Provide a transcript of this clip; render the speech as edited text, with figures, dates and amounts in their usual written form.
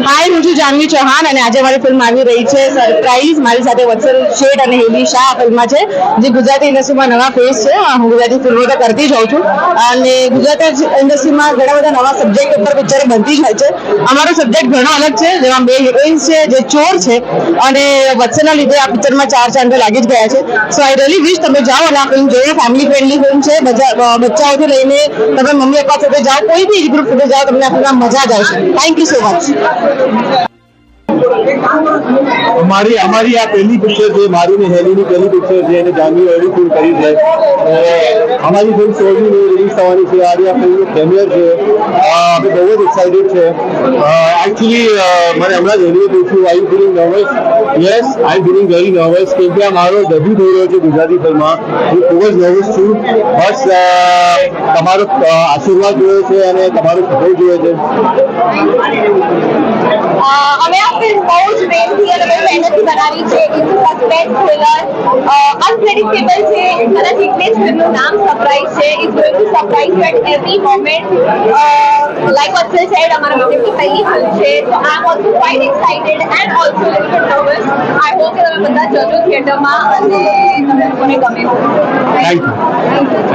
હાય, હું છું જાનવી ચૌહાણ અને આજે મારી ફિલ્મ આવી રહી છે સરપ્રાઈઝ. મારી સાથે વત્સલ શેઠ અને હેલી શાહ ફિલ્મમાં છે, જે ગુજરાતી ઇન્ડસ્ટ્રીમાં નવા ફેસ છે. હું ગુજરાતી ફિલ્મો તો કરતી જ હોઉં છું અને ગુજરાતી ઇન્ડસ્ટ્રીમાં ઘણા બધા નવા સબ્જેક્ટ ઉપર પિક્ચર બનતી જ હોય છે. અમારો સબ્જેક્ટ ઘણો અલગ છે, જેમાં બે હિરોઈન્સ છે જે ચોર છે અને વત્સલના લીધે આ પિક્ચરમાં 4 ચાંદ લાગી જ ગયા છે. સો આઈ રિયલી વિશ તમે જાઓ અને આ ફિલ્મ જોઈએ. ફેમિલી ફ્રેન્ડલી ફિલ્મ છે. બચ્ચાઓથી લઈને તમે મમ્મી પપ્પા સાથે જાઓ, કોઈ બી એજ ગ્રુપ સાથે જાઓ, તમને આ ફિલ્મમાં મજા જ આવશે. Thank you so much. અમારી આ પહેલી પિક્ચર છે, મારી ને હેલીની પહેલી પિક્ચર છે અને જાનવી ઓલરેડી ફિલ્મ કરી છે. અમારી ફિલ્મ 16મી મે રિલીઝ થવાની છે. આજે આ ફિલ્મનું પ્રીમિયર છે. અમે બહુ જ એક્સાઇટેડ છે. એકચ્યુઅલી મને હમણાં જ હેલીએ પૂછ્યું, I you feeling nervous? Yes, I am feeling very nervous, કેમ કે આ મારો ડેબ્યુ થઈ રહ્યો છે ગુજરાતી ફિલ્મમાં. હું ખૂબ જ નર્વસ છું. બસ તમારો આશીર્વાદ જોઈએ છે અને તમારો સપોર્ટ જોઈએ છે. અમે આ ફિલ્મ બહુ જ પ્રેમથી અને બહુ મહેનતથી બનાવી છે. ઇટ્સ સસ્પેન્સ થ્રિલર, અનપ્રેડિક્ટેબલ છે. કદાચ એટલે જ ફિલ્મનું નામ સરપ્રાઈઝ છે. It's going to surprise you at every moment. Like Vatsal said, અમારા પ્રોજેક્ટની પહેલી ફિલ્મ છે, તો I am also quite excited and also little bit nervous. I hope કે તમે બધા જજો થિયેટરમાં અને તમને લોકોને ગમે. Thank you.